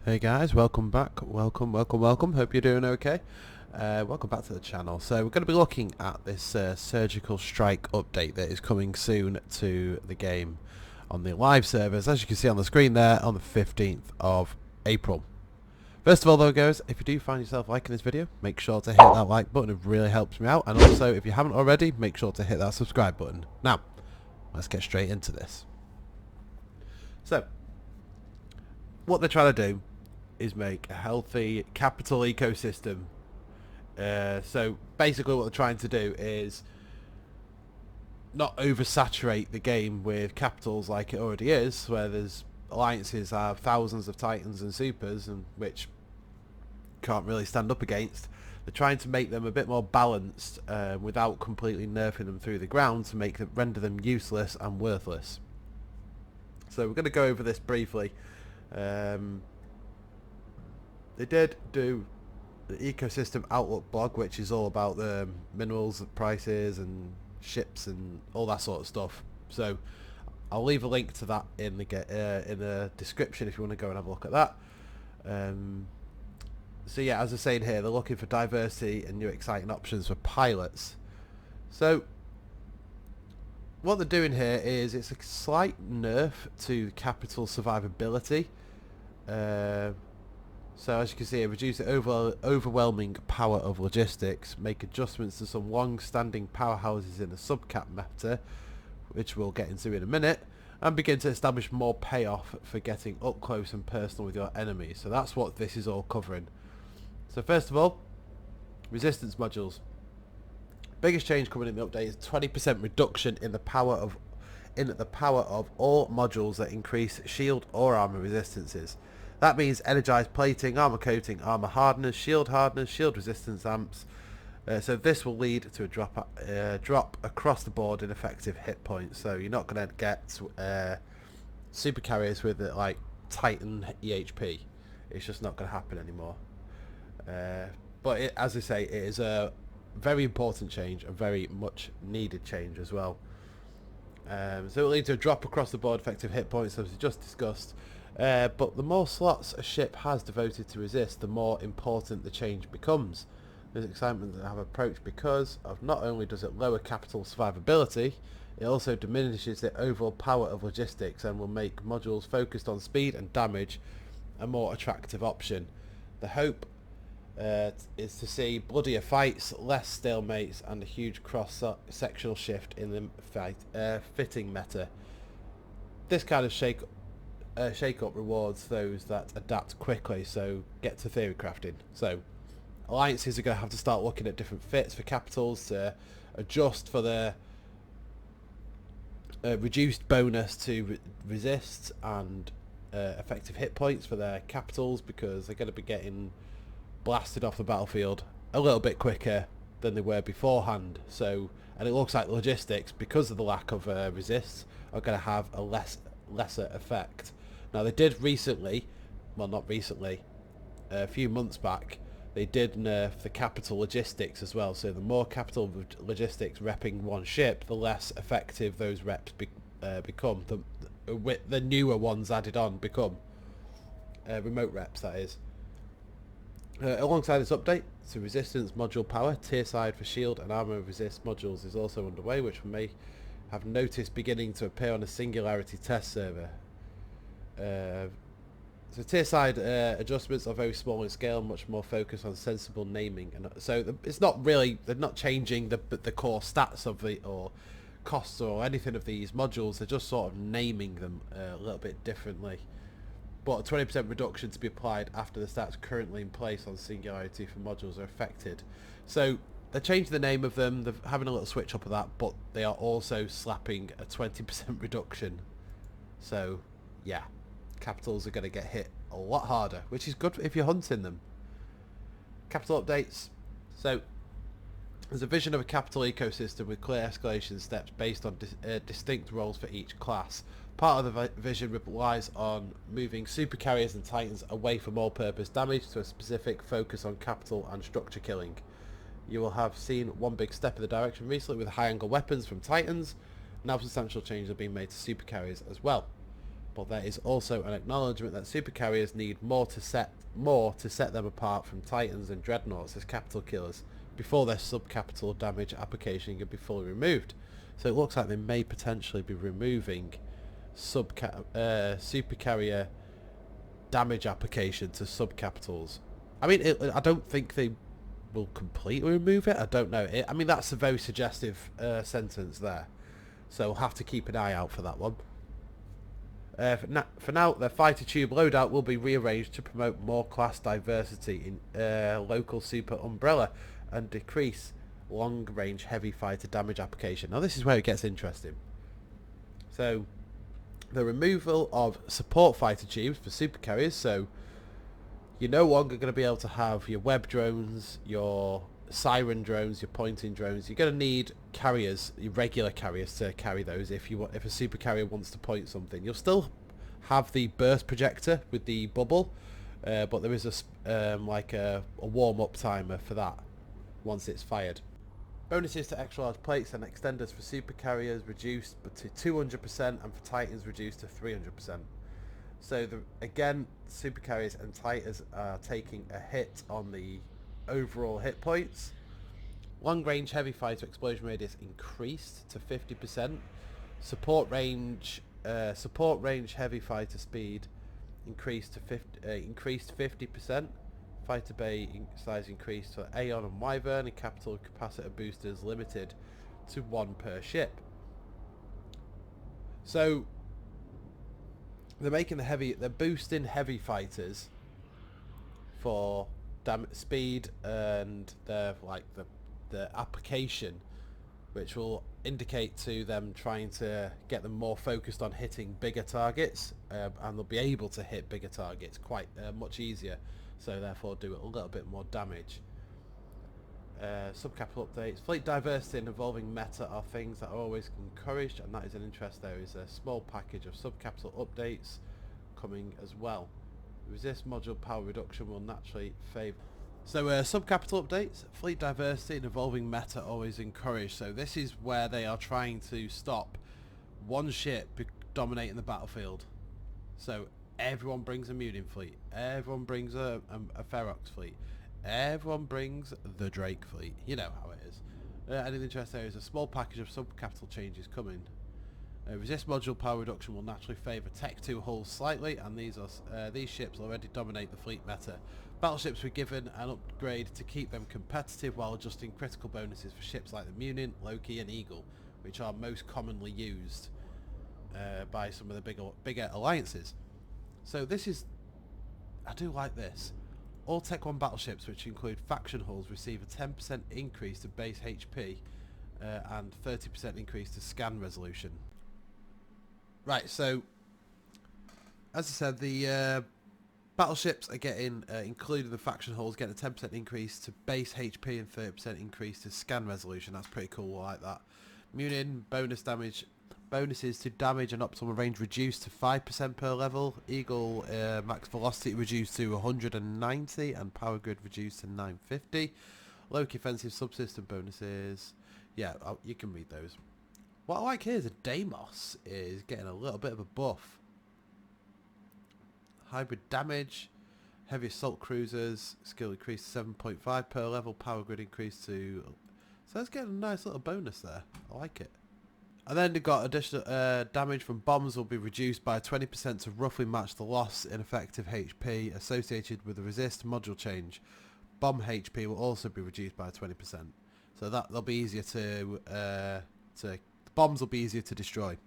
Hey guys, welcome back. Welcome. Hope you're doing okay. Welcome back to the channel. So we're going to be looking at this surgical strike update that is coming soon to the game on the live servers, as you can see on the screen there, on the 15th of April. First of all though guys, if you do find yourself liking this video, make sure to hit that like button. It really helps me out. And also, if you haven't already, make sure to hit that subscribe button. Now, let's get straight into this. So, what they're trying to do is make a healthy capital ecosystem. So basically what they're trying to do is not oversaturate the game with capitals like it already is, where there's alliances have thousands of titans and supers, and which can't really stand up against. They're trying to make them a bit more balanced without completely nerfing them through the ground to render them useless and worthless. So we're going to go over this briefly. They did do the ecosystem outlook blog, which is all about the minerals prices and ships and all that sort of stuff. So I'll leave a link to that in the description if you want to go and have a look at that. So yeah, as I say in here, they're looking for diversity and new exciting options for pilots. So what they're doing here is it's a slight nerf to capital survivability. So as you can see, it reduces the overwhelming power of logistics, make adjustments to some long-standing powerhouses in the subcap meta, which we'll get into in a minute, and begin to establish more payoff for getting up close and personal with your enemies. So that's what this is all covering. So first of all, resistance modules. Biggest change coming in the update is 20% reduction in the power of all modules that increase shield or armor resistances. That means energized plating, armor coating, armor hardeners, shield resistance amps. So this will lead to a drop across the board in effective hit points. So you're not going to get super carriers with like Titan EHP. It's just not going to happen anymore. But as I say, it is a very important change, a very much needed change as well. So it will lead to a drop across the board effective hit points, as we just discussed. But the more slots a ship has devoted to resist, the more important the change becomes. There's excitement that I have approached because of not only does it lower capital survivability, it also diminishes the overall power of logistics and will make modules focused on speed and damage a more attractive option. The hope is to see bloodier fights, less stalemates, and a huge cross-sectional shift in the fitting meta. This kind of shake-up rewards those that adapt quickly, so get to theory crafting. So alliances are going to have to start looking at different fits for capitals to adjust for the reduced bonus to resist and effective hit points for their capitals, because they're going to be getting blasted off the battlefield a little bit quicker than they were beforehand. So, and it looks like logistics, because of the lack of resists, are going to have a lesser effect. Now they did recently, well not recently, a few months back, they did nerf the capital logistics as well. So the more capital logistics repping one ship, the less effective those reps become. The newer ones added on become remote reps, that is. Alongside this update, the resistance module power, tier side for shield and armor resist modules is also underway, which we may have noticed beginning to appear on a singularity test server. So tier side adjustments are very small in scale, much more focused on sensible naming, and so it's not really, they're not changing the core stats of the or costs or anything of these modules. They're just sort of naming them a little bit differently. But a 20% reduction to be applied after the stats currently in place on singularity for modules are affected. So they're changing the name of them, they're having a little switch up of that, but they are also slapping a 20% reduction. So yeah, capitals are going to get hit a lot harder, which is good if you're hunting them. Capital updates. So there's a vision of a capital ecosystem with clear escalation steps based on distinct roles for each class. Part of the vision relies on moving super carriers and titans away from all-purpose damage to a specific focus on capital and structure killing. You will have seen one big step in the direction recently with high-angle weapons from titans. Now substantial changes are being made to super carriers as well. but there is also an acknowledgement that supercarriers need more to set them apart from Titans and Dreadnoughts as capital killers before their sub-capital damage application can be fully removed. So it looks like they may potentially be removing supercarrier damage application to sub-capitals. I mean, I don't think they will completely remove it. I don't know. I mean, that's a very suggestive sentence there. So we'll have to keep an eye out for that one. For now, the fighter tube loadout will be rearranged to promote more class diversity in local super umbrella and decrease long-range heavy fighter damage application. Now this is where it gets interesting. So the removal of support fighter tubes for supercarriers, so you're no longer going to be able to have your web drones, your siren drones, your pointing drones. You're going to need carriers, your regular carriers, to carry those if a supercarrier wants to point something. You'll still have the burst projector with the bubble, but there is a warm-up timer for that once it's fired. Bonuses to extra large plates and extenders for supercarriers reduced to 200% and for Titans reduced to 300%. So again, supercarriers and Titans are taking a hit on the overall hit points. Long range heavy fighter explosion radius increased to 50%. Support range heavy fighter speed increased 50%. Fighter bay size increased for Aeon and Wyvern, and capital capacitor boosters limited to 1 per ship. So they're boosting heavy fighters for speed and the application, which will indicate to them trying to get them more focused on hitting bigger targets, and they'll be able to hit bigger targets quite much easier, so therefore do a little bit more damage. Sub-capital updates. Fleet diversity and evolving meta are things that are always encouraged, and that is an interest. There is a small package of sub-capital updates coming as well. Resist module power reduction will naturally favour. So sub-capital updates, fleet diversity and evolving meta always encouraged. So this is where they are trying to stop one ship dominating the battlefield. So everyone brings a Munin fleet, everyone brings a Ferox fleet, everyone brings the Drake fleet. You know how it is. And in the interest there is a small package of sub-capital changes coming. Resist module power reduction will naturally favour Tech 2 hulls slightly, and these ships already dominate the fleet meta. Battleships were given an upgrade to keep them competitive while adjusting critical bonuses for ships like the Munin, Loki and Eagle, which are most commonly used by some of the bigger alliances. So I do like this. All Tech 1 battleships, which include faction hulls, receive a 10% increase to base HP and 30% increase to scan resolution. Right, so as I said, the battleships are getting, including the faction hulls, getting a 10% increase to base HP and 30% increase to scan resolution. That's pretty cool, I like that. Munin bonuses to damage and optimal range reduced to 5% per level. Eagle max velocity reduced to 190 and power grid reduced to 950. Loki offensive subsystem bonuses. Yeah, you can read those. What I like here is that Deimos is getting a little bit of a buff. Hybrid damage, heavy assault cruisers, skill increased to 7.5 per level, power grid increased to... So it's getting a nice little bonus there. I like it. And then they've got additional damage from bombs will be reduced by 20% to roughly match the loss in effective HP associated with the resist module change. Bomb HP will also be reduced by 20%. So they'll be easier to bombs will be easier to destroy.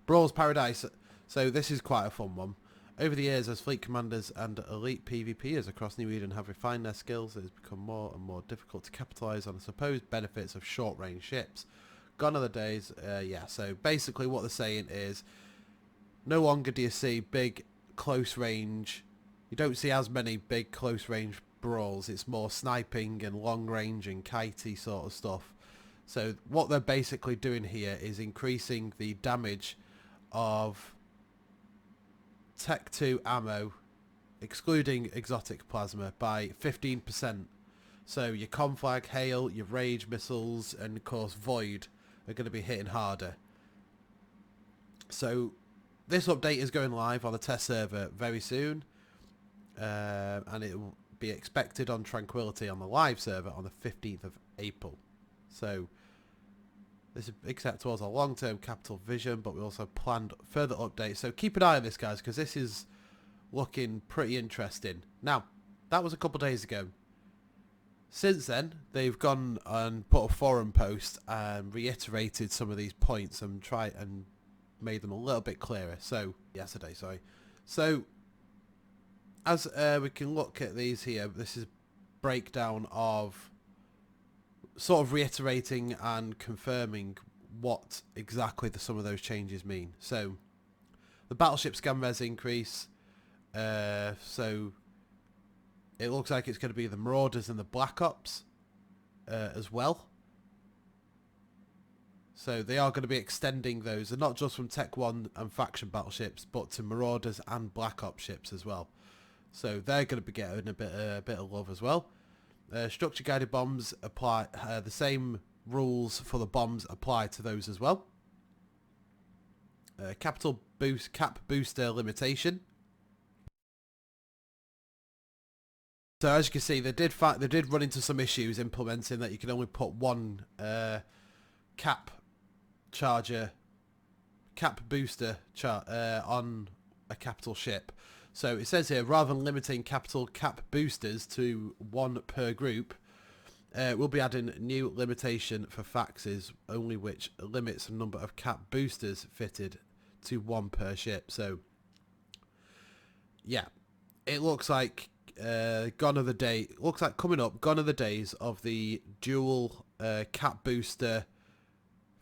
Brawl's Paradise. So this is quite a fun one. Over the years, as fleet commanders and elite PvPers across New Eden have refined their skills, it has become more and more difficult to capitalise on the supposed benefits of short-range ships. Gone are the days, so basically what they're saying is, no longer do you see big, close-range, you don't see as many big, close-range brawls. It's more sniping and long-range and kitey sort of stuff. So what they're basically doing here is increasing the damage of Tech 2 ammo, excluding exotic plasma, by 15%. So your Conflag, Hail, your Rage missiles, and of course Void are going to be hitting harder. So this update is going live on a test server very soon, and it will be expected on Tranquility on the live server on the 15th of April. So this is a big step towards our long-term capital vision, but we also planned further updates. So keep an eye on this, guys, because this is looking pretty interesting. Now, that was a couple of days ago. Since then, they've gone and put a forum post and reiterated some of these points and made them a little bit clearer. So, yesterday, sorry. So, as we can look at these here, this is a breakdown of sort of reiterating and confirming what exactly some of those changes mean. So, the battleship scan res increase. So, it looks like it's going to be the Marauders and the Black Ops as well. So, they are going to be extending those, and not just from Tech 1 and faction battleships, but to Marauders and Black Ops ships as well. So, they're going to be getting a bit of love as well. Structure guided bombs apply, the same rules for the bombs apply to those as well. Capital boost cap booster limitation. So as you can see, they did run into some issues implementing that you can only put one cap booster on a capital ship. So it says here, rather than limiting capital cap boosters to one per group, we'll be adding a new limitation for faxes, only which limits the number of cap boosters fitted to one per ship. So, yeah, it looks like gone are the day. Looks like coming up, gone are the days of the dual cap booster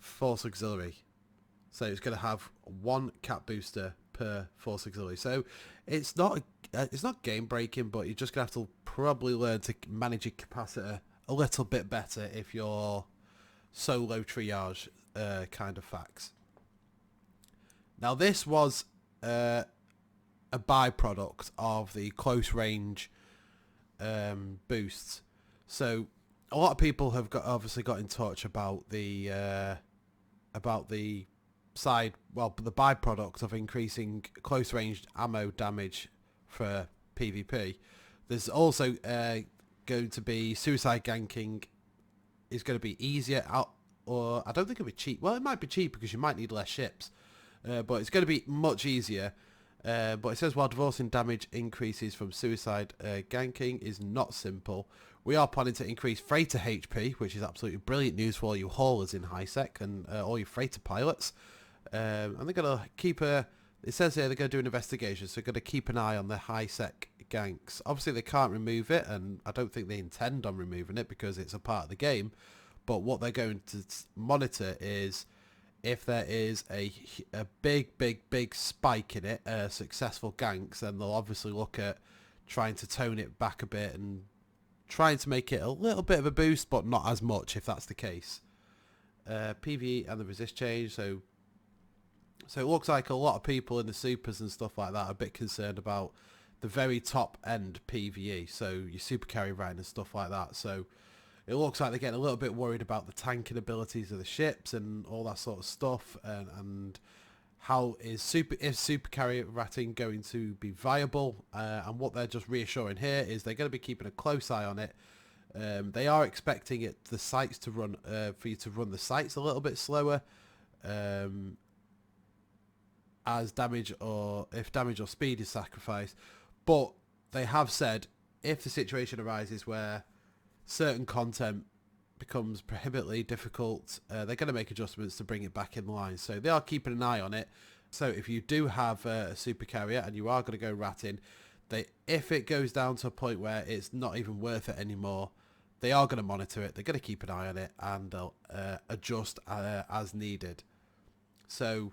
force auxiliary. So it's going to have one cap booster per force auxiliary. So it's not game breaking, but you're just going to have to probably learn to manage your capacitor a little bit better if you're solo triage kind of fax. Now this was a byproduct of the close range boosts. So a lot of people have obviously got in touch about the the byproduct of increasing close range ammo damage for PvP. There's also going to be suicide ganking is going to be easier or I don't think it'll be cheap. Well, it might be cheap because you might need less ships, but it's going to be much easier. But it says while divorcing damage increases from suicide ganking is not simple, we are planning to increase freighter HP, which is absolutely brilliant news for all you haulers in HiSec and all your freighter pilots. And they're going to keep it says here they're going to do an investigation, so they're going to keep an eye on the HiSec ganks. Obviously they can't remove it, and I don't think they intend on removing it because it's a part of the game. But what they're going to monitor is if there is a big spike in it, successful ganks, then they'll obviously look at trying to tone it back a bit and trying to make it a little bit of a boost, but not as much if that's the case. PvE and the resist change. So it looks like a lot of people in the supers and stuff like that are a bit concerned about the very top end PvE. So your super carry rank and stuff like that. So it looks like they're getting a little bit worried about the tanking abilities of the ships and all that sort of stuff, and how is super carrier ratting going to be viable, and what they're just reassuring here is they're going to be keeping a close eye on it. They are expecting the sites to run for you to run the sites a little bit slower, as damage or speed is sacrificed, but they have said if the situation arises where certain content becomes prohibitively difficult, they're going to make adjustments to bring it back in line. So they are keeping an eye on it. So if you do have a super carrier and you are going to go ratting, if it goes down to a point where it's not even worth it anymore, they are going to monitor it. They're going to keep an eye on it, and they'll adjust as needed. So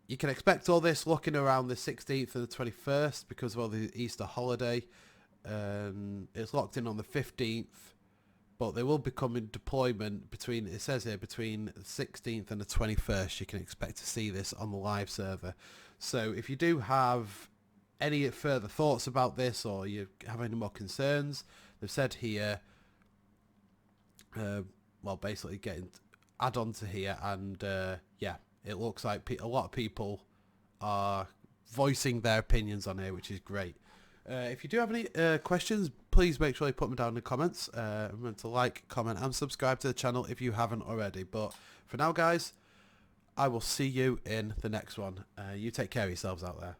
you can expect all this looking around the 16th and the 21st because of all the Easter holiday. It's locked in on the 15th. But they will be coming deployment between, it says here, between the 16th and the 21st. You can expect to see this on the live server. So if you do have any further thoughts about this, or you have any more concerns, they've said here, well, basically add on to here, and yeah, it looks like a lot of people are voicing their opinions on here, which is great. If you do have any questions, please make sure you put them down in the comments. Remember to like, comment and subscribe to the channel if you haven't already. But for now, guys, I will see you in the next one. You take care of yourselves out there.